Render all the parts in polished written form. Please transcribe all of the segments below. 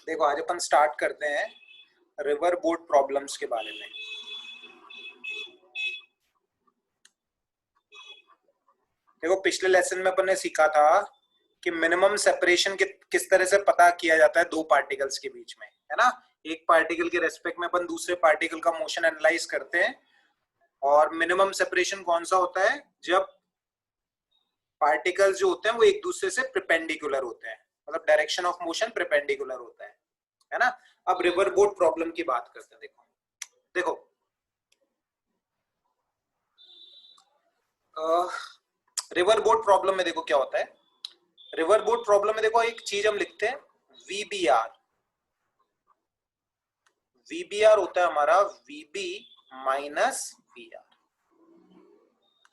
देखो आज अपन स्टार्ट करते हैं रिवर बोट प्रॉब्लम्स के बारे में। देखो पिछले लेसन में अपन ने सीखा था कि मिनिमम सेपरेशन किस तरह से पता किया जाता है दो पार्टिकल्स के बीच में, है ना। एक पार्टिकल के रेस्पेक्ट में अपन दूसरे पार्टिकल का मोशन एनालाइज करते हैं और मिनिमम सेपरेशन कौन सा होता है, जब पार्टिकल्स जो होते हैं वो एक दूसरे से परपेंडिकुलर होते हैं, मतलब डायरेक्शन ऑफ मोशन परपेंडिकुलर होता है ना। अब रिवर बोट प्रॉब्लम की बात करते हैं। देखो देखो रिवर बोट प्रॉब्लम में देखो क्या होता है। रिवर बोट प्रॉब्लम में देखो एक चीज हम लिखते हैं वीबीआर। वीबीआर होता है हमारा वीबी माइनस वीआर।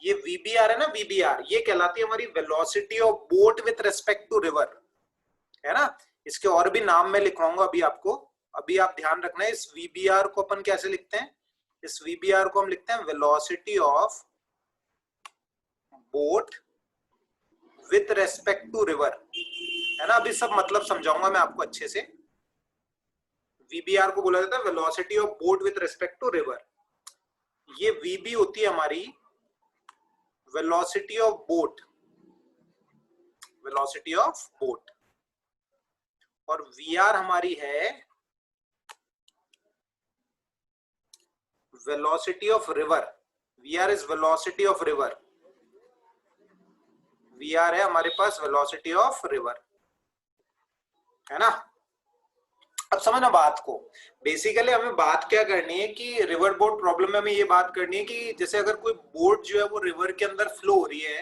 ये वीबीआर है ना, वीबीआर ये कहलाती है हमारी velocity of boat with respect to river, है ना। इसके और भी नाम मैं लिखवाऊंगा अभी आपको। अभी आप ध्यान रखना है इस वीबीआर को अपन कैसे लिखते हैं। इस वीबीआर को हम लिखते हैं velocity of boat with respect to river, है ना। अभी सब मतलब समझाऊंगा मैं आपको अच्छे से। वीबीआर को बोला जाता है velocity of boat with respect to river. ये वीबी होती है हमारी velocity of boat, velocity of boat, और वीआर हमारी है velocity of river. VR is velocity of river. VR है हमारे पास वेलोसिटी ऑफ रिवर, है ना। अब समझना बात को। बेसिकली हमें बात क्या करनी है कि रिवर बोट प्रॉब्लम में हमें ये बात करनी है कि जैसे अगर कोई बोट जो है वो रिवर के अंदर फ्लो हो रही है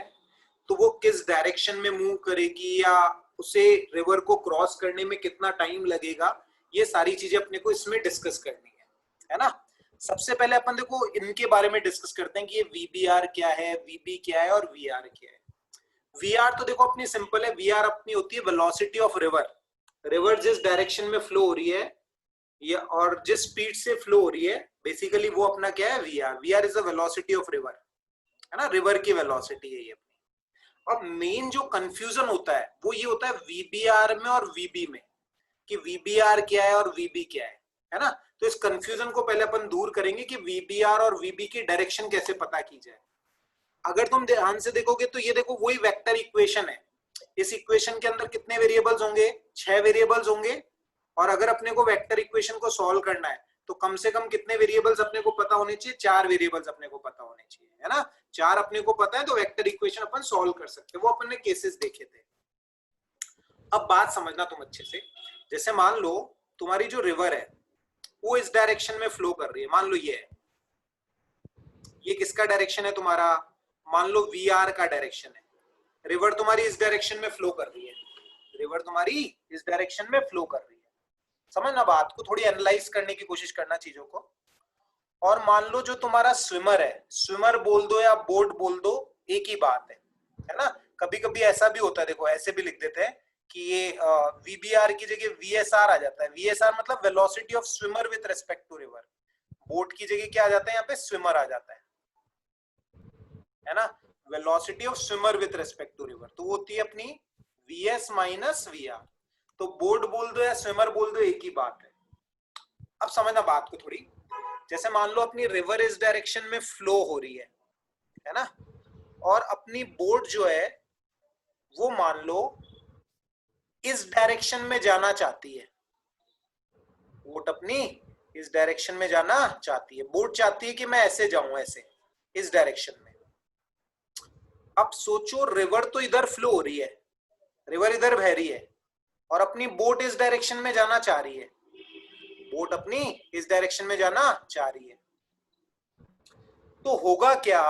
तो वो किस डायरेक्शन में मूव करेगी या उसे रिवर को क्रॉस करने में कितना टाइम लगेगा, ये सारी चीजें अपने को इसमें डिस्कस करनी है ना। सबसे पहले अपन देखो इनके बारे में डिस्कस करते हैं कि ये वीबीआर क्या है, वीबी क्या है और वीआर क्या है। वीआर तो देखो अपनी सिंपल है। वीआर अपनी होती है वेलोसिटी ऑफ रिवर। रिवर जिस डायरेक्शन में फ्लो हो रही है या और जिस स्पीड से फ्लो हो रही है, बेसिकली वो अपना क्या है VR. VR is the velocity of river, है ना। रिवर की वेलोसिटी है ये अपनी। अब मेन जो कंफ्यूजन होता है वो ये होता है वीबीआर में और वीबी में, कि वीबीआर क्या है और वीबी क्या है ना। तो इस कंफ्यूजन को पहले अपन दूर करेंगे कि वीबीआर और वीबी की डायरेक्शन कैसे पता की जाए। अगर तुम ध्यान से देखोगे तो ये देखो वही वेक्टर इक्वेशन है। इस इक्वेशन के अंदर कितने वेरिएबल्स होंगे, 6 वेरिएबल्स होंगे। और अगर अपने को वेक्टर इक्वेशन को सॉल्व करना है तो कम से कम कितने वेरिएबल्स अपने को पता होने चाहिए, 4 वेरिएबल्स अपने को पता होने चाहिए, है ना। 4 अपने को पता है तो वेक्टर इक्वेशन अपन सॉल्व कर सकते हैं। वो अपन ने केसेस देखे थे। अब बात समझना तुम अच्छे से। जैसे मान लो तुम्हारी जो रिवर है वो इस डायरेक्शन में फ्लो कर रही है। मान लो ये है, ये किसका डायरेक्शन है तुम्हारा, मान लो वी आर का डायरेक्शन है। रिवर तुम्हारी इस डायरेक्शन में फ्लो कर रही है। रिवर तुम्हारी इस डायरेक्शन में फ्लो कर रही है। समझना बात को, थोड़ी एनालाइज करने की कोशिश करना चीजों को। और मान लो जो तुम्हारा स्विमर है, स्विमर बोल दो या बोट बोल दो, एक ही बात है ना। कभी कभी ऐसा भी होता है, देखो ऐसे भी लिख देते हैं कि ये वीबीआर की जगह वीएसआर आ जाता है। वीएसआर मतलब velocity of swimmer with respect to river. Boat की जगह क्या आ जाता है, यहाँ पे स्विमर आ जाता है ना। Velocity of swimmer with respect to river तो होती है अपनी वीएस माइनस वीआर। तो बोट बोल दो या स्विमर बोल दो, एक ही बात है। अब समझना बात को थोड़ी। जैसे मान लो अपनी रिवर इस डायरेक्शन में फ्लो हो रही है ना, और अपनी बोट जो है वो मान लो इस डायरेक्शन में जाना चाहती है। बोट अपनी इस डायरेक्शन में जाना चाहती है। बोट चाहती है कि मैं ऐसे जाऊं, ऐसे इस डायरेक्शन में। अब सोचो रिवर तो इधर फ्लो हो रही है, रिवर इधर बह रही है और अपनी बोट इस डायरेक्शन में जाना चाह रही है। बोट अपनी इस डायरेक्शन में जाना चाह रही है तो होगा क्या।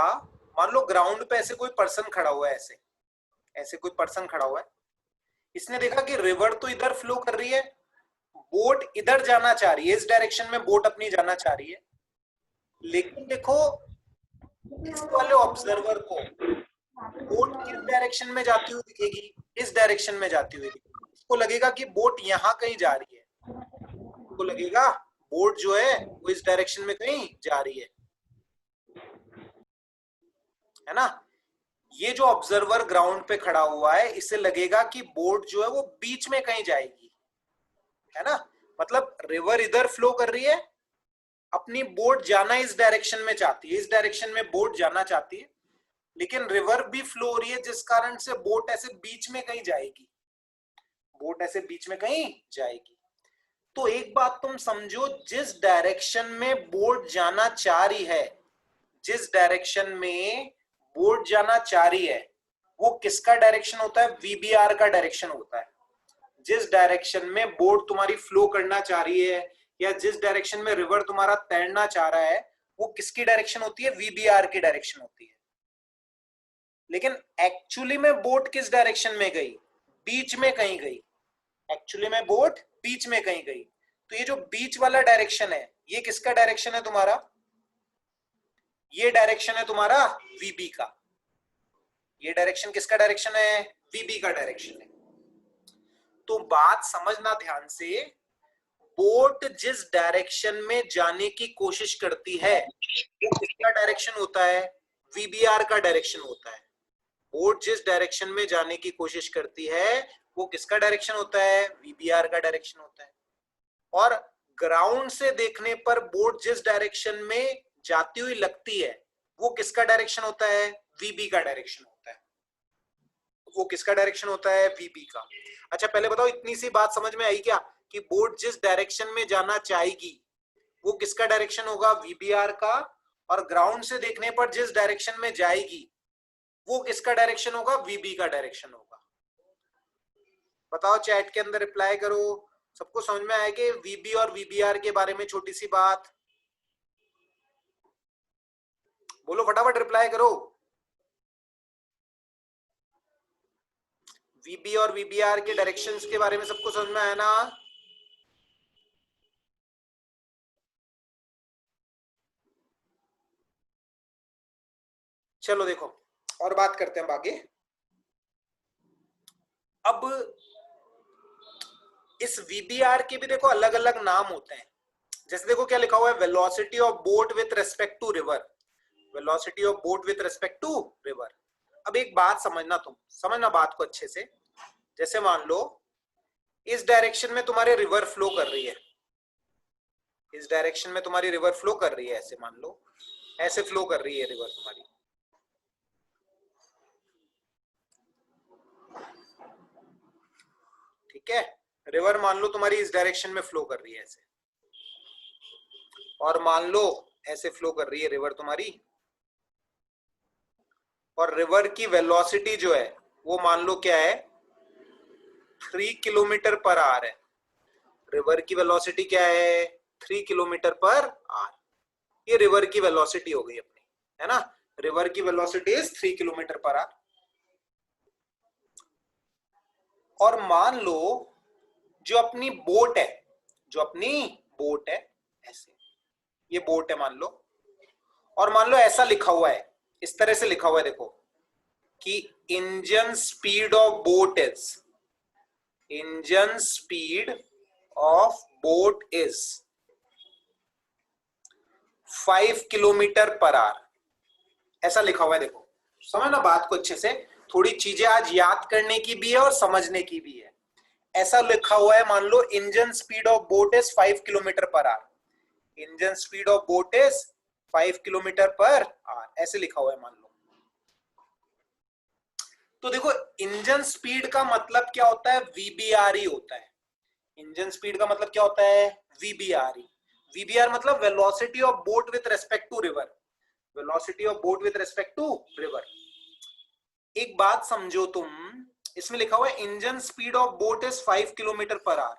मान लो ग्राउंड पे ऐसे कोई पर्सन खड़ा हुआ है, ऐसे ऐसे कोई पर्सन खड़ा हुआ है। इसने देखा कि रिवर तो इधर फ्लो कर रही है, बोट इधर जाना चाह रही है, इस डायरेक्शन में बोट अपनी जाना चाह रही है। लेकिन देखो इस वाले ऑब्जर्वर को बोट किस डायरेक्शन में जाती हुई दिखेगी, इस डायरेक्शन में जाती हुई दिखेगी। इसको लगेगा कि बोट यहां कहीं जा रही है। इसको लगेगा बोट जो है वो इस डायरेक्शन में कहीं जा रही है ना। ये जो ऑब्जर्वर ग्राउंड पे खड़ा हुआ है इसे लगेगा कि बोट जो है वो बीच में कहीं जाएगी, है ना। रिवर इधर फ्लो कर रही है, अपनी बोट जाना इस डायरेक्शन में चाहती है, इस डायरेक्शन में बोट जाना चाहती है, लेकिन रिवर भी फ्लो हो रही है जिस कारण से बोट ऐसे बीच में कहीं जाएगी, बोट ऐसे बीच में कहीं जाएगी। तो एक बात तुम समझो, जिस डायरेक्शन में बोट जाना चाह रही है, जिस डायरेक्शन में बोट जाना चाह रही है, वो किसका डायरेक्शन होता है? वीबीआर का डायरेक्शन होता है। जिस डायरेक्शन में बोट तुम्हारी फ्लो करना चाह रही है या जिस डायरेक्शन में रिवर तुम्हारा तैरना चाह रहा है, वो किसकी डायरेक्शन होती है? वीबीआर की डायरेक्शन होती है। लेकिन एक्चुअली में बोट किस डायरेक्शन में गई? बीच में कहीं गई। एक्चुअली में बोट बीच में कहीं गई। तो ये जो बीच वाला डायरेक्शन है, ये किसका डायरेक्शन है तुम्हारा? ये डायरेक्शन है तुम्हारा वीबी का। ये डायरेक्शन किसका डायरेक्शन है? वीबी का डायरेक्शन है। तो बात समझना ध्यान से, बोट जिस डायरेक्शन में जाने की कोशिश करती है वो किसका डायरेक्शन होता है? वीबीआर का डायरेक्शन होता है। बोट जिस डायरेक्शन में जाने की कोशिश करती है वो किसका डायरेक्शन होता है? वीबीआर का डायरेक्शन होता है। और ग्राउंड से देखने पर बोट जिस डायरेक्शन में जाती हुई लगती है वो किसका डायरेक्शन होता है? वीबी का डायरेक्शन होता है। वो किसका डायरेक्शन होता है? वीबी का। अच्छा पहले बताओ, इतनी सी बात समझ में आई क्या कि बोट जिस डायरेक्शन में जाना चाहेगी वो किसका डायरेक्शन होगा? वीबीआर का। और ग्राउंड से देखने पर जिस डायरेक्शन में जाएगी वो किसका डायरेक्शन होगा? वीबी का डायरेक्शन होगा। बताओ, चैट के अंदर रिप्लाई करो। सबको समझ में आया कि वीबी और वीबीआर के बारे में छोटी सी बात? बोलो फटाफट रिप्लाई करो। वीबी और वीबीआर के डायरेक्शंस के बारे में सबको समझ में आया ना? चलो देखो और बात करते हैं आगे। अब इस वीबीआर के भी देखो अलग अलग नाम होते हैं। जैसे देखो क्या लिखा हुआ है, velocity of boat with respect to river. Velocity of boat with respect to river. अब एक बात समझना, तुम समझना बात को अच्छे से। जैसे मान लो इस डायरेक्शन में तुम्हारे रिवर फ्लो कर रही है, इस डायरेक्शन में तुम्हारी रिवर फ्लो कर रही है, ऐसे मान लो ऐसे फ्लो कर रही है रिवर तुम्हारी। ठीक है, रिवर मान लो तुम्हारी इस डायरेक्शन में फ्लो कर रही है ऐसे, और मान लो ऐसे फ्लो कर रही है रिवर तुम्हारी, और रिवर की वेलोसिटी जो है वो मान लो क्या है? 3 किलोमीटर पर आवर है। रिवर की वेलोसिटी क्या है? 3 किलोमीटर पर आवर। ये रिवर की वेलोसिटी हो गई अपनी, है ना? रिवर की velocity is 3 kilometre per our. और मान लो जो अपनी बोट है, जो अपनी बोट है ऐसे, ये बोट है मान लो, और मान लो ऐसा लिखा हुआ है, इस तरह से लिखा हुआ है देखो कि engine speed of boat is, engine speed of boat is 5 kilometre per our, ऐसा लिखा हुआ है। देखो समझना बात को अच्छे से, थोड़ी चीजें आज याद करने की भी है और समझने की भी है। ऐसा लिखा हुआ है, मान लो engine speed of boat is 5 kilometre per hour, engine speed of boat is 5 kilometre per hour, ऐसे लिखा हुआ है मान लो। तो देखो इंजन स्पीड का मतलब क्या होता है? वीबीआर होता है। इंजन स्पीड का मतलब क्या होता है? वीबीआर। वीबीआर मतलब velocity of boat with respect to river, velocity of boat with respect to river. एक बात समझो तुम, इसमें लिखा हुआ है engine speed of boat is 5 kilometre per hour.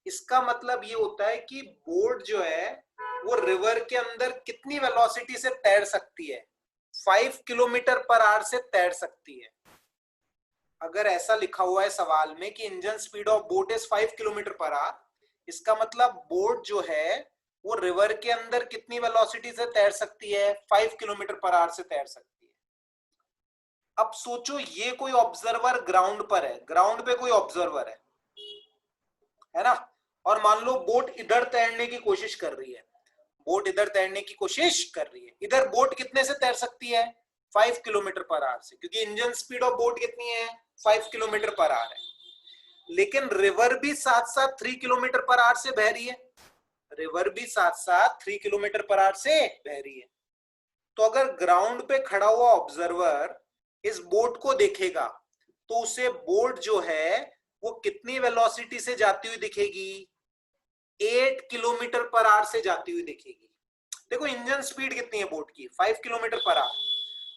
इसका मतलब ये होता है कि बोट जो है वो रिवर के अंदर कितनी वेलोसिटी से तैर सकती है? 5 किलोमीटर पर आवर से तैर सकती है। अगर ऐसा लिखा हुआ है सवाल में कि engine speed of boat is 5 kilometre per hour, इसका मतलब बोट जो है वो रिवर के अंदर कितनी वेलोसिटी से तैर सकती है? 5 किलोमीटर पर आवर से तैर सकती है। अब सोचो ये कोई ऑब्जर्वर ग्राउंड पर है, ग्राउंड पे कोई ऑब्जर्वर है ना, और मान लो बोट इधर तैरने की कोशिश कर रही है, बोट इधर तैरने की कोशिश कर रही है। इधर बोट कितने से तैर सकती है? 5 किलोमीटर पर आवर से, क्योंकि इंजन स्पीड ऑफ बोट कितनी है? 5 किलोमीटर पर आवर है। लेकिन रिवर भी साथ साथ 3 किलोमीटर पर आवर से बह रही है, रिवर भी साथ साथ 3 किलोमीटर पर आवर से बह रही है। तो अगर ग्राउंड पे खड़ा हुआ ऑब्जर्वर इस बोट को देखेगा तो उसे बोट जो है वो कितनी वेलोसिटी से जाती हुई दिखेगी? 8 किलोमीटर पर आवर से जाती हुई दिखेगी। देखो इंजन स्पीड कितनी है बोट की? 5 किलोमीटर पर आवर।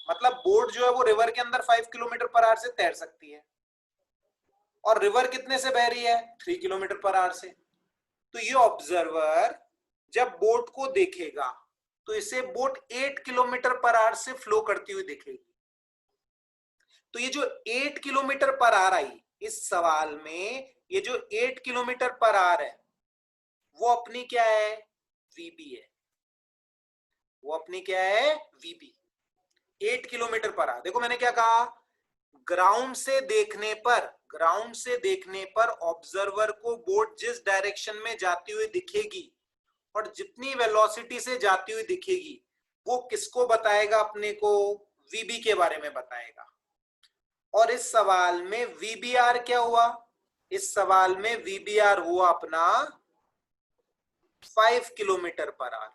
मतलब बोट जो है वो रिवर के अंदर 5 किलोमीटर पर आवर से तैर सकती है। और रिवर कितने से बह रही है? 3 किलोमीटर पर आवर से। तो ये ऑब्जर्वर जब बोट को देखेगा तो इसे बोट 8 किलोमीटर पर आवर से फ्लो करती हुई दिखेगी। तो ये जो 8 किलोमीटर पर आवर आई इस सवाल में, ये जो 8 किलोमीटर पर आवर है वो अपनी क्या है? वीबी है। वो अपनी क्या है? वीबी। 8 किलोमीटर पर आवर। देखो मैंने क्या कहा, ग्राउंड से देखने पर ऑब्जर्वर को बोट जिस डायरेक्शन में जाती हुई दिखेगी और जितनी वेलोसिटी से जाती हुई दिखेगी वो किसको बताएगा? अपने को वीबी के बारे में बताएगा। और इस सवाल में वीबीआर क्या हुआ? इस सवाल में वीबीआर हुआ अपना 5 किलोमीटर पर आवर।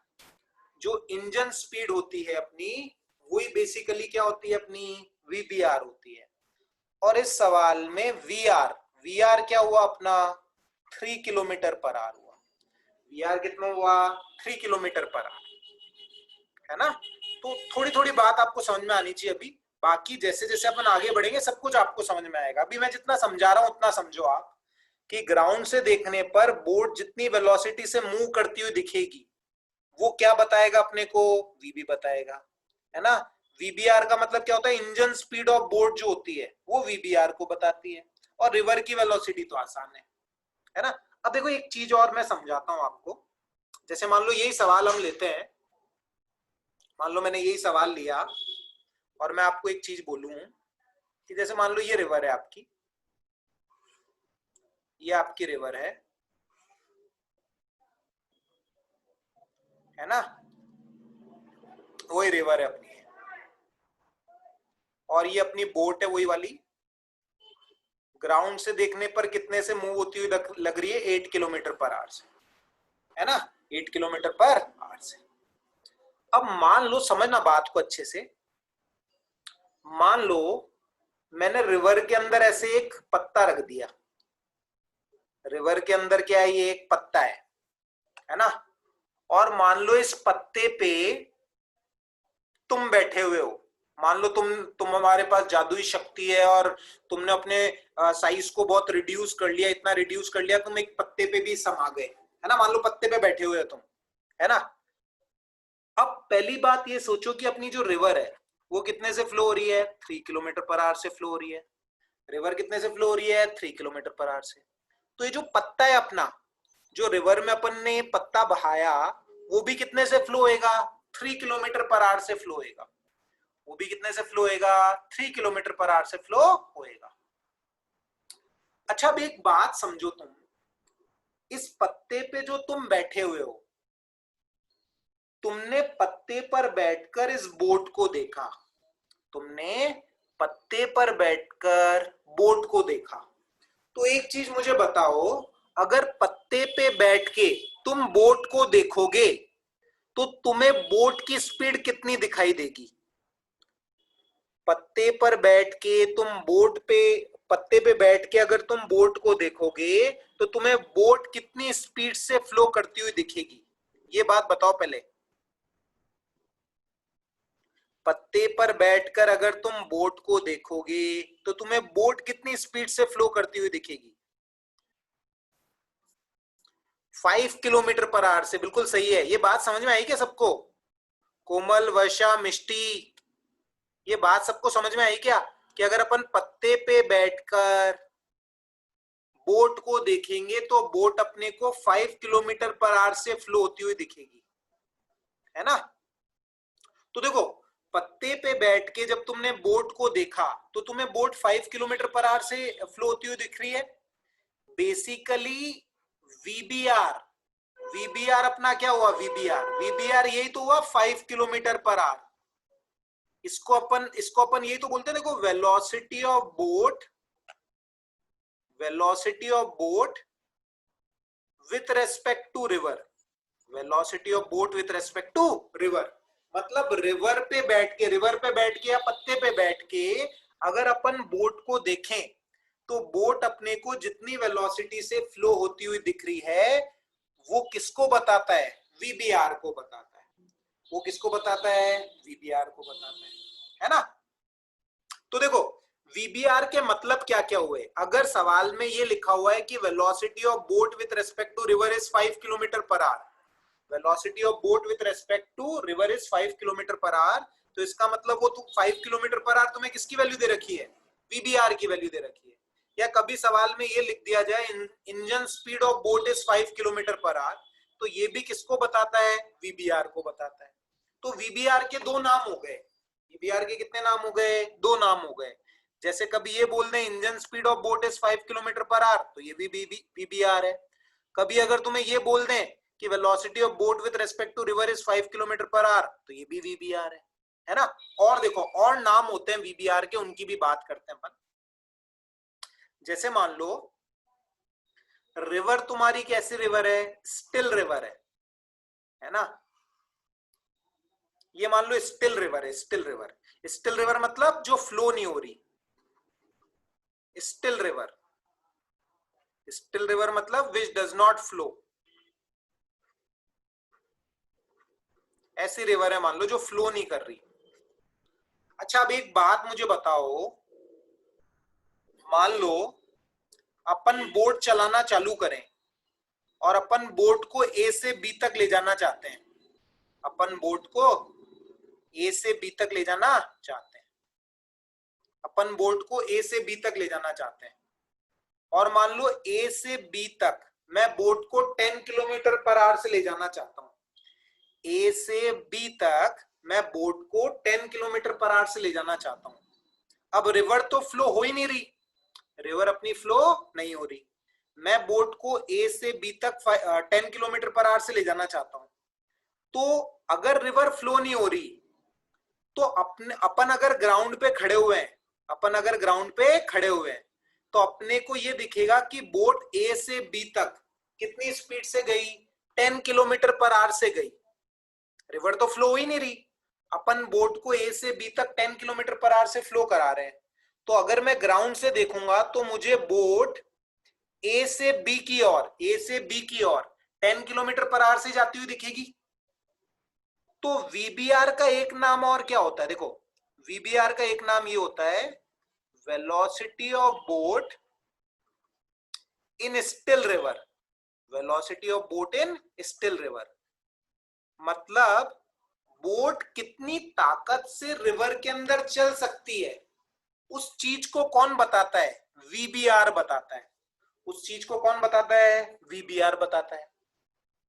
जो इंजन स्पीड होती है अपनी वही बेसिकली क्या होती है? अपनी वीबीआर होती है। और इस सवाल में वीआर क्या हुआ अपना? 3 किलोमीटर पर आवर हुआ। वीआर कितना हुआ? 3 किलोमीटर पर आवर, है ना? तो थोड़ी थोड़ी बात आपको समझ में आनी चाहिए। अभी बाकी जैसे जैसे अपन आगे बढ़ेंगे सब कुछ आपको समझ में आएगा। अभी मैं जितना समझा रहा हूं उतना समझो आप, कि ग्राउंड से देखने पर बोट जितनी वेलोसिटी से मूव करती हुई दिखेगी वो क्या बताएगा अपने को? वीबी बताएगा, है ना? वीबीआर का मतलब क्या होता है? इंजन स्पीड ऑफ बोट जो होती है वो वीबीआर को बताती है। और रिवर की वेलोसिटी तो आसान है ना? अब देखो एक चीज और मैं समझाता हूं आपको। जैसे मान लो यही सवाल हम लेते हैं, मान लो मैंने यही सवाल लिया और मैं आपको एक चीज बोलूं कि जैसे मान लो ये रिवर है आपकी, ये आपकी रिवर है ना? वही रिवर है अपनी, और ये अपनी बोट है वही वाली। ग्राउंड से देखने पर कितने से मूव होती हुई लग रही है? 8 किलोमीटर पर आवर से, है ना? 8 किलोमीटर पर आवर से। अब मान लो, समझना बात को अच्छे से, मान लो मैंने रिवर के अंदर ऐसे एक पत्ता रख दिया। रिवर के अंदर क्या है? ये एक पत्ता है ना? और मान लो इस पत्ते पे तुम बैठे हुए हो। मान लो तुम हमारे पास जादुई शक्ति है और तुमने अपने साइज को बहुत रिड्यूस कर लिया, इतना रिड्यूस कर लिया तुम एक पत्ते पे भी समा गए, है ना? मान लो पत्ते पे बैठे हुए हो तुम, है ना? अब पहली बात ये सोचो कि अपनी जो रिवर है वो कितने से फ्लो हो रही है? 3 किलोमीटर पर आवर से फ्लो हो रही है। रिवर कितने से फ्लो हो रही है? 3 किलोमीटर पर आवर से। तो ये जो पत्ता है अपना, जो रिवर में अपन ने पत्ता बहाया, वो भी कितने से फ्लो होएगा? 3 किलोमीटर पर आवर से फ्लो होएगा। वो भी कितने से फ्लो होएगा? 3 किलोमीटर पर आवर से फ्लो होएगा। अच्छा अब एक बात समझो, तुम इस पत्ते पे जो तुम बैठे हुए हो, तुमने पत्ते पर बैठकर इस बोट को देखा। तुमने पत्ते पर बैठकर बोट को देखा। तो एक चीज मुझे बताओ, अगर पत्ते पे बैठ के तुम बोट को देखोगे तो तुम्हें बोट की स्पीड कितनी दिखाई देगी? पत्ते पर बैठ के तुम पत्ते पे बैठ के अगर तुम बोट को देखोगे तो तुम्हें बोट कितनी स्पीड से फ्लो करती हुई दिखेगी? ये बात बताओ पहले। पत्ते पर बैठकर अगर तुम बोट को देखोगे तो तुम्हें बोट कितनी स्पीड से फ्लो करती हुई दिखेगी? 5 किलोमीटर पर आवर से। बिल्कुल सही है। ये बात समझ में आई क्या सबको? कोमल, वर्षा, मिष्टी, ये बात सबको समझ में आई क्या कि अगर अपन पत्ते पे बैठकर बोट को देखेंगे तो बोट अपने को 5 किलोमीटर पर आवर से फ्लो होती हुई दिखेगी, है ना? तो देखो पत्ते पे बैठ के जब तुमने बोट को देखा तो तुम्हें बोट 5 किलोमीटर पर आवर से फ्लो होती हुई दिख रही है। बेसिकली वीबीआर वीबीआर अपना क्या हुआ? वीबीआर यही तो हुआ 5 किलोमीटर पर आवर। इसको अपन यही तो बोलते हैं, देखो, velocity of boat with respect to river. Velocity of boat with respect to river. मतलब रिवर पे बैठ के या पत्ते पे बैठ के अगर अपन बोट को देखें तो बोट अपने को जितनी वेलोसिटी से फ्लो होती हुई दिख रही है वो किसको बताता है? वीबीआर को बताता है। वो किसको बताता है? वीबीआर को बताता है ना? तो देखो वीबीआर के मतलब क्या क्या हुए। अगर सवाल में ये लिखा हुआ है कि velocity of boat with respect to river is 5 kilometre per hour, velocity of boat with respect to river is 5 kilometre per hour, तो इसका मतलब वो 5 किलोमीटर पर आवर तुम्हें किसकी वैल्यू दे रखी है? वीबीआर की वैल्यू दे रखी है। या कभी सवाल में ये लिख दिया जाए engine speed of boat is 5 kilometre per hour, तो ये भी किसको बताता है? वीबीआर को बताता है। तो वीबीआर के दो नाम हो गए। वीबीआर के कितने नाम हो गए? दो नाम हो गए। जैसे कभी ये बोल दें engine speed of boat is 5 kilometre per hour, तो ये भी वीबीआर है। कभी अगर तुम्हें ये बोल दें कि velocity of boat with respect to river is 5 kilometre per hour, तो ये भी वीबीआर है ना? और देखो और नाम होते हैं वीबीआर के, उनकी भी बात करते हैं अपन। जैसे मान लो रिवर तुम्हारी कैसी रिवर है? स्टिल रिवर है ना? ये मान लो स्टिल रिवर है। स्टिल रिवर मतलब जो फ्लो नहीं हो रही। स्टिल रिवर मतलब विच डज नॉट फ्लो। ऐसी रिवर है मान लो जो फ्लो नहीं कर रही। अच्छा अब एक बात मुझे बताओ, मान लो अपन बोट चलाना चालू करें और अपन बोट को ए से बी तक ले जाना चाहते हैं। अपन बोट को ए से बी तक ले जाना चाहते हैं। अपन बोट को ए से बी तक ले जाना चाहते हैं और मान लो ए से बी तक मैं बोट को 10 किलोमीटर पर आवर से ले जाना चाहता हूं। ए से बी तक मैं बोट को 10 किलोमीटर पर आवर से ले जाना चाहता हूं। अब रिवर तो फ्लो हो ही नहीं रही, रिवर अपनी फ्लो नहीं हो रही। मैं बोट को ए से बी तक 10 किलोमीटर पर आवर से ले जाना चाहता हूं। तो अगर रिवर फ्लो नहीं हो रही तो अपन अगर ग्राउंड पे खड़े हुए हैं, तो अपने को ये दिखेगा कि बोट ए से बी तक कितनी स्पीड से गई? 10 किलोमीटर पर आवर से गई। रिवर तो फ्लो ही नहीं रही, अपन बोट को ए से बी तक 10 किलोमीटर पर आवर से फ्लो करा रहे हैं। तो अगर मैं ग्राउंड से देखूंगा तो मुझे बोट ए से बी की ओर 10 किलोमीटर पर आवर से जाती हुई दिखेगी। तो वीबीआर का एक नाम और क्या होता है? देखो वीबीआर का एक नाम ये होता है velocity of boat in still river. Velocity of boat in still river मतलब बोट कितनी ताकत से रिवर के अंदर चल सकती है, उस चीज को कौन बताता है? वीबीआर बताता है। उस चीज को कौन बताता है? वीबीआर बताता है।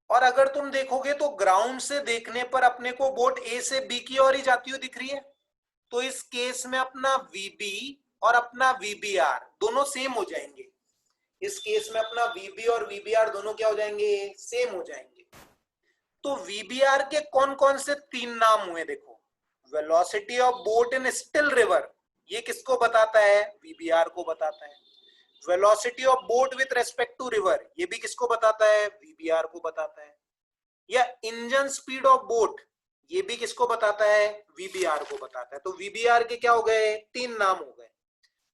और अगर तुम देखोगे तो ग्राउंड से देखने पर अपने को बोट ए से बी की ओर ही जाती हुई दिख रही है। तो इस केस में अपना वीबी और अपना वीबीआर दोनों सेम हो जाएंगे। इस केस में अपना वीबी और वीबीआर दोनों क्या हो जाएंगे? सेम हो जाएंगे। तो वीबीआर के कौन कौन से तीन नाम हुए? देखो velocity of boat in still river, ये किसको बताता है? वीबीआर को बताता है। Velocity of boat with respect to river, ये भी किसको बताता है? वीबीआर को बताता है। या इंजन स्पीड ऑफ बोट, ये भी किसको बताता है? वीबीआर को बताता है। तो वीबीआर के क्या हो गए? तीन नाम हो गए,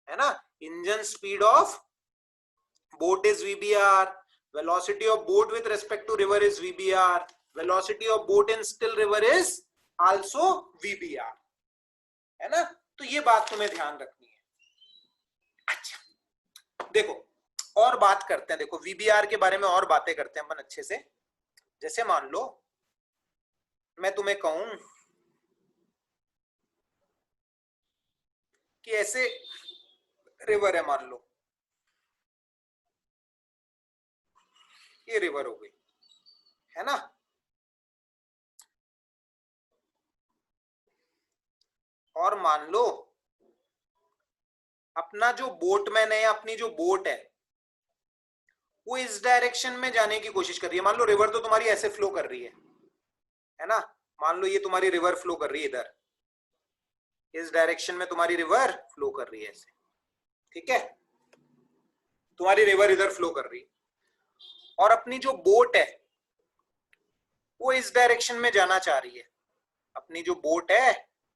है ना? Engine speed of boat is VBR, velocity of boat with respect to river is VBR, velocity of boat in still river is also VBR, है ना? तो ये बात तुम्हें ध्यान रखनी है। अच्छा देखो और बात करते हैं, देखो वीबीआर के बारे में और बातें करते हैं अपन अच्छे से। जैसे मान लो मैं तुम्हें कहूं कि ऐसे रिवर है, मान लो ये रिवर हो गई, है ना? और मान लो अपना जो बोटमैन है या अपनी जो बोट है वो इस डायरेक्शन में जाने की कोशिश कर रही है। मान लो रिवर तो तुम्हारी ऐसे फ्लो कर रही है ना? मान लो ये तुम्हारी रिवर फ्लो कर रही है इधर, इस डायरेक्शन में तुम्हारी रिवर फ्लो कर रही है ऐसे, ठीक है? तुम्हारी रिवर इधर फ्लो कर रही है और अपनी जो बोट है वो इस डायरेक्शन में जाना चाह रही है, अपनी जो बोट है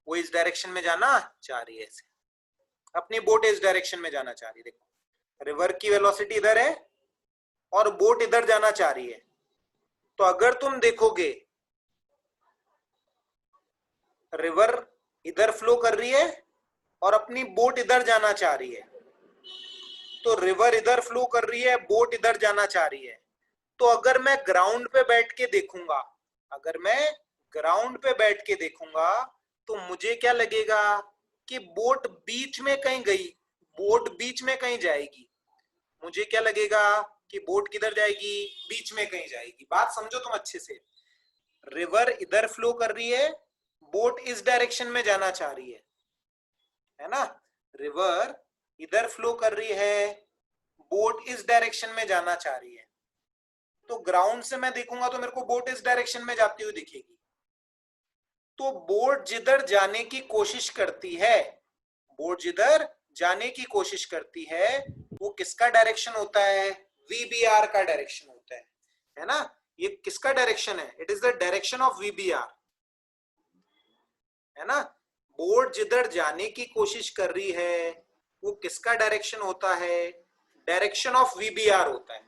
वो इस डायरेक्शन में जाना चाह रही है, ऐसे अपनी बोट इस डायरेक्शन में जाना चाह रही है। देखो रिवर की वेलोसिटी इधर है और बोट इधर जाना चाह रही है। तो अगर तुम देखोगे रिवर इधर फ्लो कर रही है और अपनी बोट इधर जाना चाह रही है, तो रिवर इधर फ्लो कर रही है, बोट इधर जाना चाह रही है। तो अगर मैं ग्राउंड पे बैठ के देखूंगा, अगर मैं ग्राउंड पे बैठ के देखूंगा तो मुझे क्या लगेगा कि बोट बीच में कहीं गई, बोट बीच में कहीं जाएगी। मुझे क्या लगेगा कि बोट किधर जाएगी, बीच में कहीं जाएगी। बात समझो तुम अच्छे से, रिवर इधर फ्लो कर रही है, बोट इस डायरेक्शन में जाना चाह रही है ना। रिवर इधर फ्लो कर रही है, बोट इस डायरेक्शन में जाना चाह रही है। तो ग्राउंड से मैं देखूंगा तो मेरे को बोट इस डायरेक्शन में जाती हुई दिखेगी। तो बोट जिधर जाने की कोशिश करती है, बोट जिधर जाने की कोशिश करती है वो किसका डायरेक्शन होता है, वीबीआर का डायरेक्शन होता है ना। ये किसका डायरेक्शन है, it is the direction of VBR, है ना। बोट जिधर जाने की कोशिश कर रही है वो किसका डायरेक्शन होता है, डायरेक्शन ऑफ वीबीआर होता है,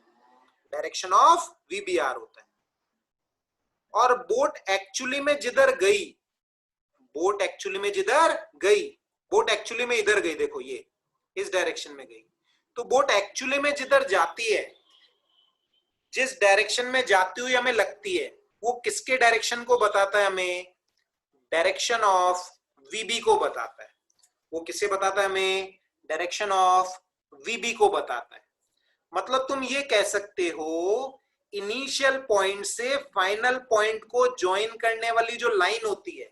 डायरेक्शन ऑफ वीबीआर होता है। और बोट एक्चुअली में जिधर गई, बोट एक्चुअली में जिधर गई, बोट एक्चुअली में इधर गई, देखो ये इस डायरेक्शन में गई। तो बोट एक्चुअली में जिधर जाती है, जिस डायरेक्शन में जाती हुई हमें लगती है, वो किसके डायरेक्शन को बताता है हमें, डायरेक्शन ऑफ वीबी को बताता है। वो किसे बताता है हमें, डायरेक्शन ऑफ वीबी को बताता है। मतलब तुम ये कह सकते हो इनिशियल पॉइंट से फाइनल पॉइंट को ज्वाइन करने वाली जो लाइन होती है,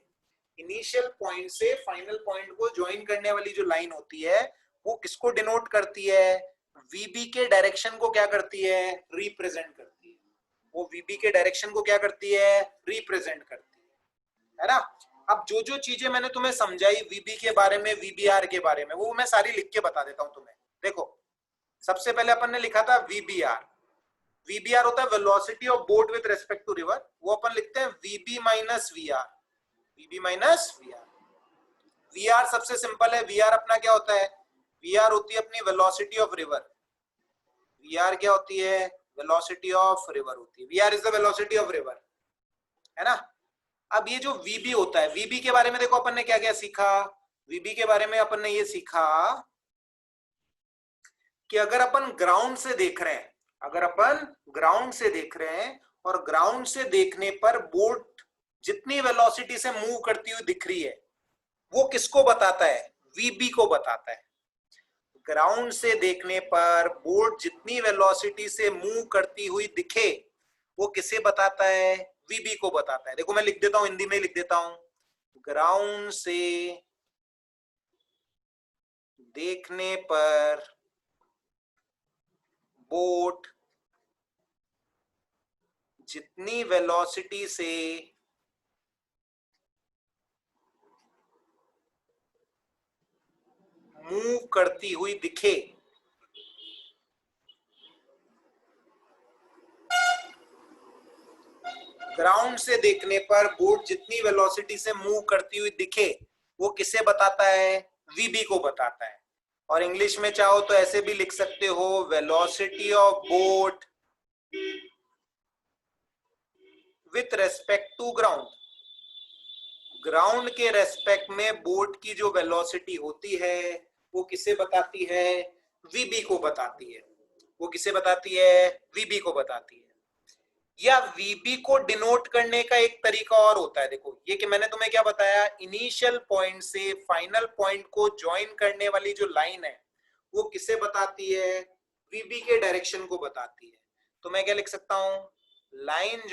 इनिशियल पॉइंट से फाइनल पॉइंट को ज्वाइन करने वाली जो लाइन होती है वो किसको डिनोट करती है, वीबी के डायरेक्शन को क्या करती है, रिप्रेजेंट करती है। वो वीबी के डायरेक्शन को क्या करती है, रिप्रेजेंट करती है ना। अब जो जो चीजें मैंने तुम्हें समझाई वीबी के बारे में, वीबीआर के बारे में, वो मैं सारी लिख के बता देता हूं तुम्हें। देखो सबसे पहले अपन ने लिखा था वीबीआर, वीबीआर होता है velocity of boat with respect to river, वो अपन लिखते हैं VB minus VR, VB minus VR. VR सबसे सिंपल है, वीआर अपना क्या होता है, वीआर होती है अपनी वेलोसिटी ऑफ रिवर, वीआर क्या होती है, वेलोसिटी ऑफ रिवर होती है, VR is the velocity of river, है ना। अब ये जो वीबी होता है, वीबी के बारे में देखो अपन ने क्या क्या सीखा, वीबी के बारे में अपन ने ये सीखा कि अगर अपन ग्राउंड से देख रहे हैं, अगर अपन ग्राउंड से देख रहे हैं और ग्राउंड से देखने पर बोट जितनी वेलोसिटी से मूव करती हुई दिख रही है वो किसको बताता है, वीबी को बताता है। ग्राउंड से देखने पर बोट जितनी वेलोसिटी से मूव करती हुई दिखे वो किसे बताता है, वीबी को बताता है। देखो मैं लिख देता हूं, हिंदी में लिख देता हूं, ग्राउंड से देखने पर बोट जितनी वेलोसिटी से मूव करती हुई दिखे ग्राउंड से देखने पर बोट जितनी वेलोसिटी से मूव करती हुई दिखे वो किसे बताता है, वीबी को बताता है। और इंग्लिश में चाहो तो ऐसे भी लिख सकते हो, velocity of boat with respect to ground, ground के रेस्पेक्ट में बोट की जो वेलोसिटी होती है वो किसे बताती है, वीबी को बताती है। वो किसे बताती है, वीबी को बताती है। या वीबी को डिनोट करने का एक तरीका और होता है, देखो ये कि मैंने तुम्हें क्या बताया, इनिशियल पॉइंट से फाइनल पॉइंट को ज्वाइन करने वाली जो लाइन है वो किसे बताती है, वीबी के डायरेक्शन को बताती है। तो मैं क्या लिख सकता हूं, line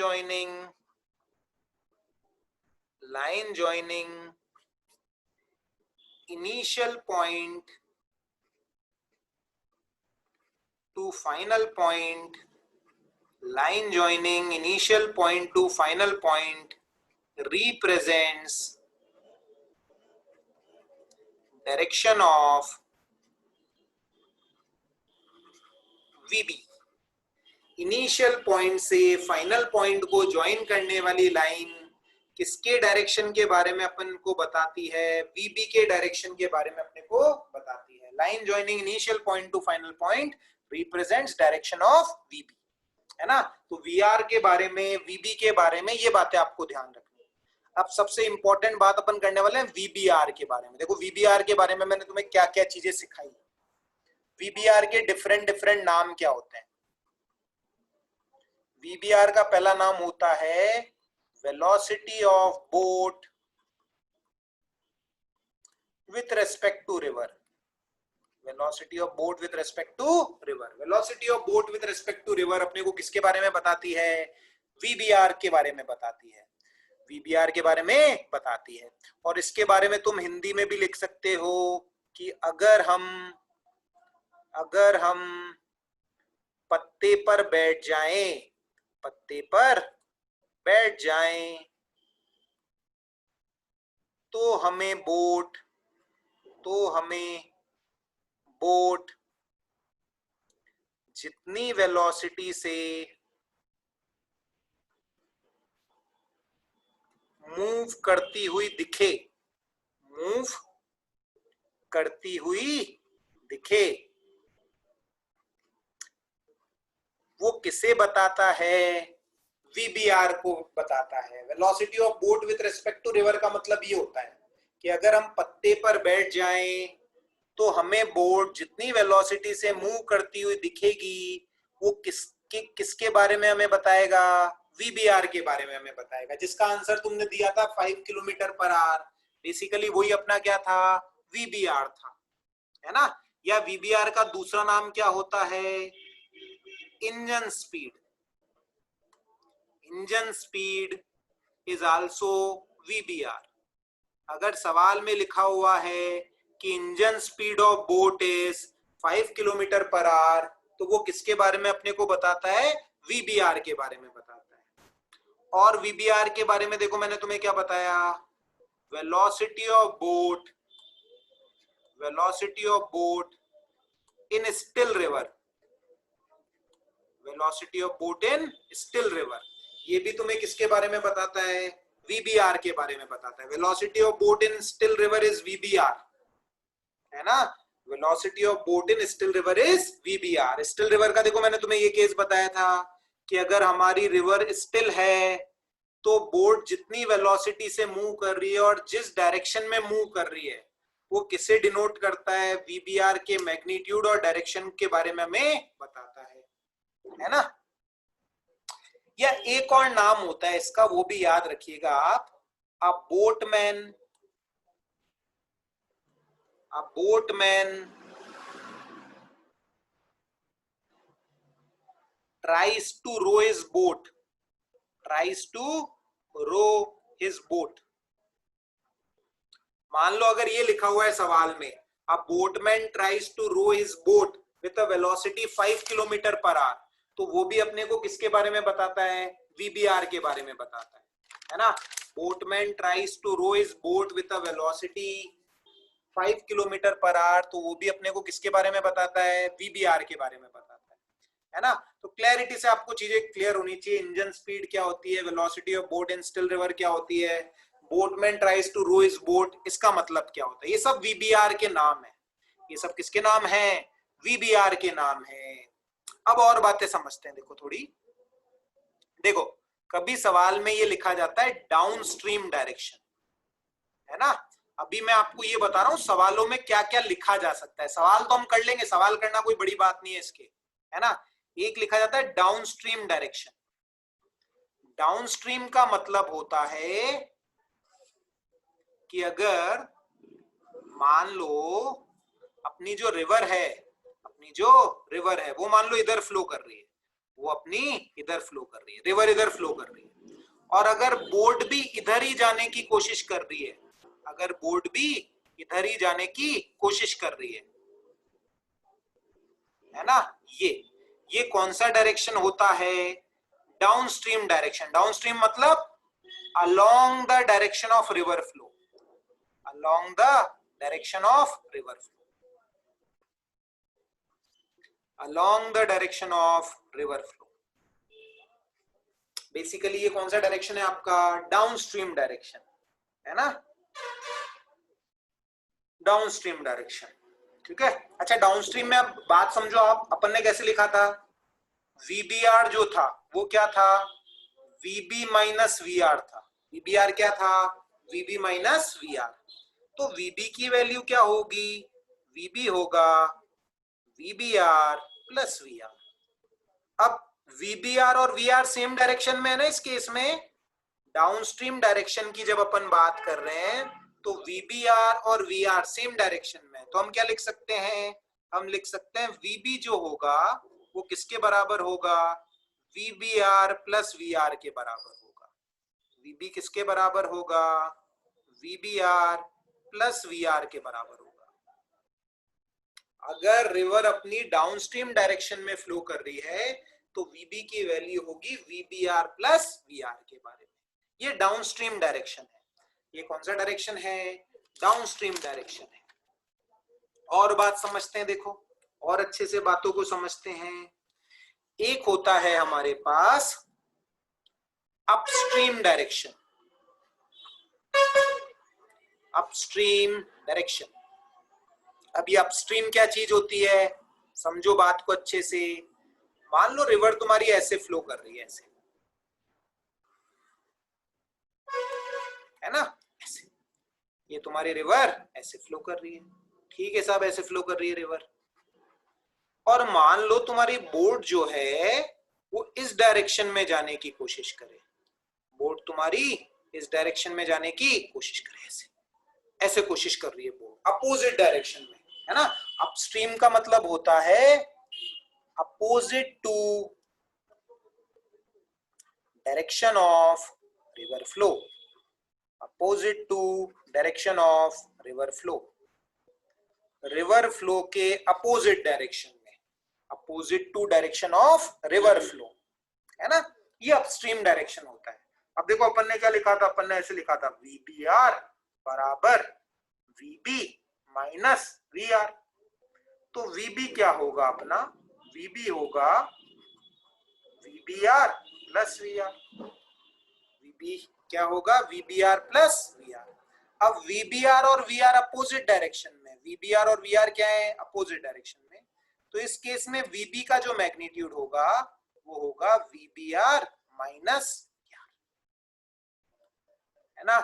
joining initial point to final point, line joining initial point to final point represents direction of VB। Initial point से फाइनल पॉइंट को ज्वाइन करने वाली लाइन किसके डायरेक्शन के बारे में अपन को बताती है? वीबी के डायरेक्शन के बारे में अपने को बताती है। Line joining initial point to final point represents direction of V, B ना। तो वीआर के बारे में, वीबी के बारे में ये बातें आपको ध्यान रखनी है। अब सबसे इंपॉर्टेंट बात अपन करने वाले हैं वीबीआर के बारे में। देखो वीबीआर के बारे में मैंने तुम्हें क्या क्या चीजें सिखाई। वीबीआर के डिफरेंट डिफरेंट नाम क्या होते हैं? वीबीआर का पहला नाम होता है velocity of boat with respect to river. Velocity of boat with respect to river. Velocity of boat with respect to river अपने को किसके बारे में बताती है? वीबीआर के बारे में बताती है। वीबीआर के बारे में बताती है। और इसके बारे में तुम हिंदी में भी लिख सकते हो कि अगर हम पत्ते पर बैठ जाएं, पत्ते पर बैठ जाएं तो हमें बोट जितनी वेलोसिटी से मूव करती हुई दिखे, वो किसे बताता है? वीबीआर को बताता है। Velocity of boat with respect to river का मतलब ये होता है कि अगर हम पत्ते पर बैठ जाएं तो हमें बोट जितनी वेलोसिटी से मूव करती हुई दिखेगी, वो किसके बारे में हमें बताएगा? वीबीआर के बारे में हमें बताएगा। जिसका आंसर तुमने दिया था 5 किलोमीटर पर आवर, बेसिकली वही अपना क्या था? वीबीआर था, है ना। या वीबीआर का दूसरा नाम क्या होता है? Engine speed. Engine speed is also VBR. अगर सवाल में लिखा हुआ है कि engine speed of boat is 5 kilometre per hour, तो वो किसके बारे में अपने को बताता है? वीबीआर के बारे में बताता है। और वीबीआर के बारे में देखो मैंने तुम्हें क्या बताया? Velocity of boat in still river. Velocity of boat in still river, ये भी तुम्हें किसके बारे में बताता है? वीबीआर के बारे में बताता है। Velocity of boat in still river is VBR, है ना। Velocity of boat in still river is VBR. Still river का देखो मैंने तुम्हें ये केस बताया था कि अगर हमारी रिवर स्टिल है तो बोट जितनी वेलोसिटी से मूव कर रही है और जिस डायरेक्शन में मूव कर रही है, वो किसे डिनोट करता है? वीबीआर के मैग्नीट्यूड और डायरेक्शन के बारे में हमें बताता है ना। या एक और नाम होता है इसका, वो भी याद रखिएगा आप। अ boatman tries to row his boat। मान लो अगर ये लिखा हुआ है सवाल में, a boatman tries to row his boat with a velocity 5 kilometre per hour, तो वो भी अपने को किसके बारे में बताता है? वीबीआर के बारे में बताता है ना। Boatman tries to row his boat with a velocity 5 kilometre per hour, तो वो भी अपने को किसके बारे में बताता है? वीबीआर के बारे में बताता है ना। तो क्लैरिटी से आपको चीजें क्लियर होनी चाहिए। इंजन स्पीड क्या होती है, velocity of boat in still river क्या होती है, boatman tries to row his boat, इसका मतलब क्या होता है, ये सब वीबीआर के नाम है। ये सब किसके नाम है? वीबीआर के नाम है। अब और बातें समझते हैं, देखो थोड़ी। देखो कभी सवाल में ये लिखा जाता है डाउन स्ट्रीम डायरेक्शन, है ना। अभी मैं आपको ये बता रहा हूं सवालों में क्या क्या लिखा जा सकता है। सवाल तो हम कर लेंगे, सवाल करना कोई बड़ी बात नहीं है इसके, है ना। एक लिखा जाता है डाउनस्ट्रीम डायरेक्शन। डाउनस्ट्रीम का मतलब होता है कि अगर मान लो अपनी जो रिवर है वो मान लो इधर फ्लो कर रही है, वो अपनी इधर फ्लो कर रही है, रिवर इधर फ्लो कर रही है, और अगर बोट भी इधर ही जाने की कोशिश कर रही है, अगर बोट भी इधर ही जाने की कोशिश कर रही है ना, ये कौन सा डायरेक्शन होता है? Downstream direction. डाउनस्ट्रीम मतलब along the direction of river flow, along the direction of river flow, along the direction of river flow। Basically ये कौन सा डायरेक्शन है आपका, डाउनस्ट्रीम डायरेक्शन है ना, डाउनस्ट्रीम डायरेक्शन, ठीक है। अच्छा डाउनस्ट्रीम में अब बात समझो आप, अपन ने कैसे लिखा था, वीबीआर जो था वो क्या था, वीबी माइनस वीआर था, वीबीआर क्या था, वीबी माइनस वीआर, तो वीबी की वैल्यू क्या होगी, वीबी होगा वीबीआर प्लस वीआर। अब वीबीआर और वीआर सेम डायरेक्शन में है ना इस केस में, डाउनस्ट्रीम डायरेक्शन की जब अपन बात कर रहे हैं तो वीबीआर और वीआर सेम डायरेक्शन में, तो हम क्या लिख सकते हैं, हम लिख सकते हैं वीबी जो होगा वो किसके बराबर होगा, वीबीआर प्लस वीआर के बराबर होगा, वीबी किसके बराबर होगा, वीबीआर प्लस वीआर के बराबर होगा। अगर रिवर अपनी डाउनस्ट्रीम डायरेक्शन में फ्लो कर रही है तो वीबी की वैल्यू होगी वीबीआर प्लस वीआर के बारे में, ये डाउनस्ट्रीम डायरेक्शन है। ये कौन सा डायरेक्शन है, डाउनस्ट्रीम डायरेक्शन है। और बात समझते हैं, देखो और अच्छे से बातों को समझते हैं। एक होता है हमारे पास अपस्ट्रीम डायरेक्शन, अपस्ट्रीम डायरेक्शन। अब ये अपस्ट्रीम क्या चीज होती है, समझो बात को अच्छे से। मान लो रिवर तुम्हारी ऐसे फ्लो कर रही है, ऐसे है ना, ऐसे ये तुम्हारी रिवर ऐसे फ्लो कर रही है, ठीक है साहब, ऐसे फ्लो कर रही है रिवर। और मान लो तुम्हारी बोट जो है वो इस डायरेक्शन में जाने की कोशिश करे, बोट तुम्हारी इस डायरेक्शन में जाने की कोशिश करे, ऐसे ऐसे कोशिश कर रही है बोट अपोजिट डायरेक्शन में, है ना। अपस्ट्रीम का मतलब होता है opposite to direction of river flow, opposite to direction of river flow, river flow के अपोजिट डायरेक्शन में, opposite to direction of river flow, है ना, ये अपस्ट्रीम डायरेक्शन होता है। अब देखो अपन ने क्या लिखा था, अपन ने ऐसे लिखा था वीबीआर बराबर वीबी माइनस वीआर, तो वीबी क्या होगा अपना, वीबी होगा वीबीआर प्लस वीआर, वीबी क्या होगा, वीबीआर प्लस वीआर। अब वीबीआर और वीआर अपोजिट डायरेक्शन में, वीबीआर और वीआर क्या है, अपोजिट डायरेक्शन में, तो इस केस में वीबी का जो मैग्नीट्यूड होगा वो होगा वीबीआर माइनस वीआर, है ना,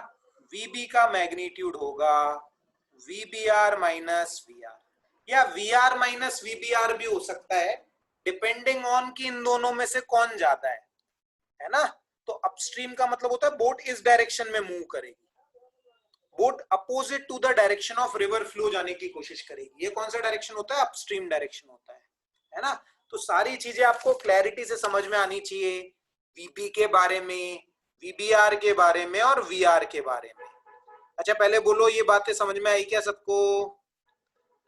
वीबी का मैग्नीट्यूड होगा वीबीआर माइनस वीआर, या वीआर माइनस वीबीआर भी हो सकता है, डिपेंडिंग ऑन कि इन दोनों में से कौन ज्यादा है ना। तो अपस्ट्रीम का मतलब होता है बोट इस डायरेक्शन में मूव करेगी, boat opposite to the direction of river flow जाने की कोशिश करेगी, ये कौन सा डायरेक्शन होता है, अपस्ट्रीम डायरेक्शन होता है ना। तो सारी चीजें आपको क्लैरिटी से समझ में आनी चाहिए, वीबी के बारे में, वीबीआर के बारे में और वीआर के बारे में। अच्छा पहले बोलो ये बातें समझ में आई क्या सबको,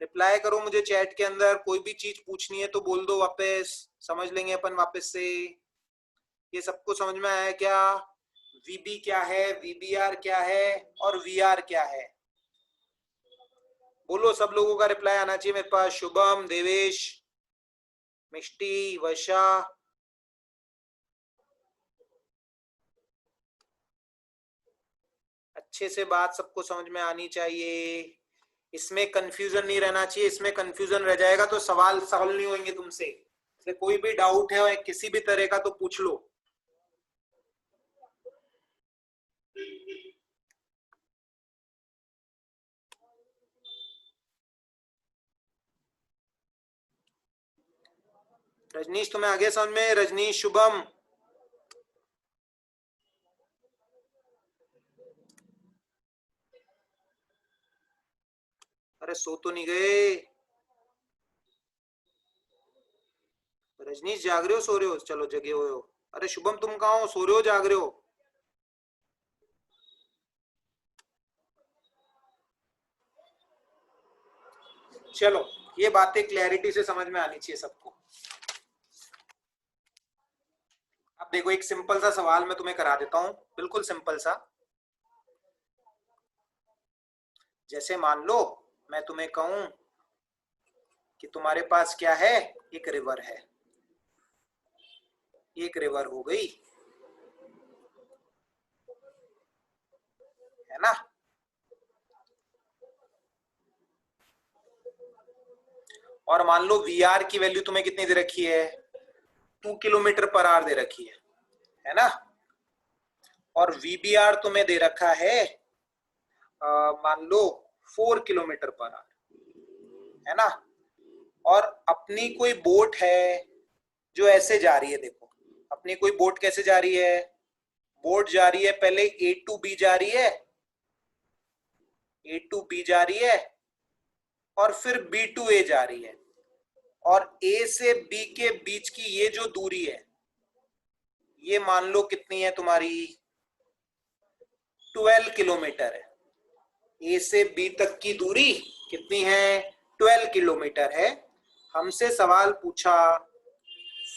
रिप्लाई करो मुझे चैट के अंदर, कोई भी चीज पूछनी है तो बोल दो, वापस समझ लेंगे अपन वापस से। ये सबको समझ में आया क्या, वीबी क्या है, वीबीआर क्या है और वीआर क्या है, बोलो, सब लोगों का रिप्लाई आना चाहिए मेरे पास। शुभम, देवेश, मिष्टी, वर्षा, अच्छे से बात सबको समझ में आनी चाहिए, इसमें कंफ्यूजन नहीं रहना चाहिए, इसमें कंफ्यूजन रह जाएगा तो सवाल सॉल्व नहीं होंगे तुमसे। कोई भी डाउट है किसी भी तरह का तो पूछ लो। रजनीश तुम्हें आगे समझ में, रजनीश, शुभम, अरे सो तो नहीं गए, रजनीश जाग रहे हो सो रहे हो, चलो जगे हुए हो। अरे शुभम तुम कहाँ हो, सो रहे हो जाग रहे हो, चलो ये बातें क्लैरिटी से समझ में आनी चाहिए सबको। अब देखो एक सिंपल सा सवाल मैं तुम्हें करा देता हूं, बिल्कुल सिंपल सा। जैसे मान लो मैं तुम्हें कहूं कि तुम्हारे पास क्या है, एक रिवर है, एक रिवर हो गई, है ना। और मान लो वीआर की वैल्यू तुम्हें कितनी दे रखी है, 2 किलोमीटर पर आवर दे रखी है ना। और वीबीआर तुम्हें दे रखा है मान लो 4 किलोमीटर पर आवर, है ना। और अपनी कोई बोट है जो ऐसे जा रही है, देखो अपनी कोई बोट कैसे जा रही है, बोट जा रही है पहले ए टू बी जा रही है, ए टू बी जा रही है और फिर बी टू ए जा रही है। और ए से बी के बीच की ये जो दूरी है ये मान लो कितनी है तुम्हारी, 12 किलोमीटर है। ए से बी तक की दूरी कितनी है, 12 किलोमीटर है। हमसे सवाल पूछा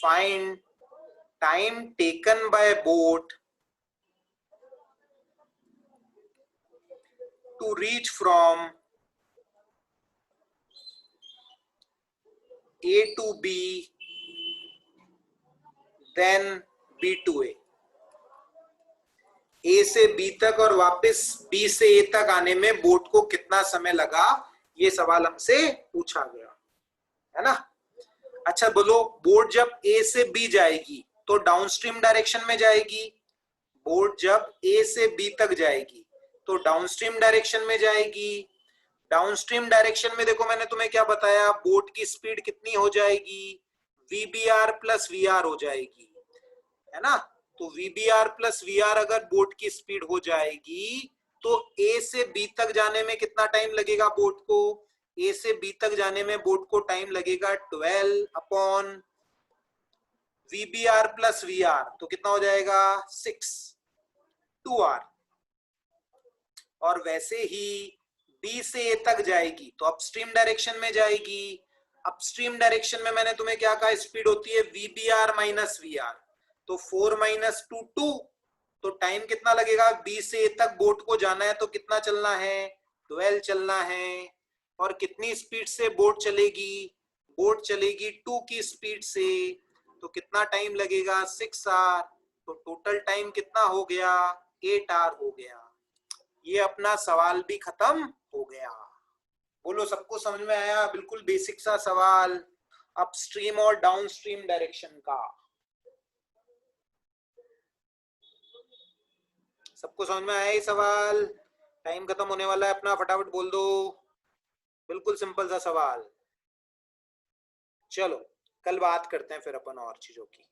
find time taken by boat to reach from A to B then B to A, A से B तक और वापस B से A तक आने में बोट को कितना समय लगा, ये सवाल हमसे पूछा गया, है ना। अच्छा बोलो, बोट जब A से B जाएगी तो डाउनस्ट्रीम डायरेक्शन में जाएगी, बोट जब A से B तक जाएगी तो डाउनस्ट्रीम डायरेक्शन में जाएगी। डाउनस्ट्रीम डायरेक्शन में देखो मैंने तुम्हें क्या बताया, बोट की स्पीड कितनी हो जाएगी, VBR प्लस VR हो जाएगी, है ना। तो VBR प्लस VR अगर बोट की स्पीड हो जाएगी तो A से B तक जाने में कितना टाइम लगेगा बोट को, A से B तक जाने में बोट को टाइम लगेगा 12 अपॉन VBR प्लस VR, तो कितना हो जाएगा 6, 2 आवर। और वैसे ही B से A तक जाएगी तो अपस्ट्रीम डायरेक्शन में जाएगी, अपस्ट्रीम डायरेक्शन में मैंने तुम्हें क्या कहा, स्पीड होती है VBR माइनस VR, तो 4 माइनस 2 2, तो टाइम कितना लगेगा, B से A तक बोट को जाना है तो कितना चलना है, 12 चलना है। और कितनी स्पीड से बोट चलेगी, बोट चलेगी 2 की स्पीड से, तो कितना टाइम लगेगा 6 आवर, तो टोटल टाइम कितना हो गया 8 आवर हो गया। ये अपना सवाल भी खत्म हो गया। बोलो सबको समझ में आया, बिल्कुल बेसिक सा सवाल अपस्ट्रीम और डाउनस्ट्रीम डायरेक्शन का। सबको समझ में आया ये सवाल, टाइम खत्म होने वाला है अपना, फटाफट बोल दो, बिल्कुल सिंपल सा सवाल। चलो कल बात करते हैं फिर अपन और चीजों की।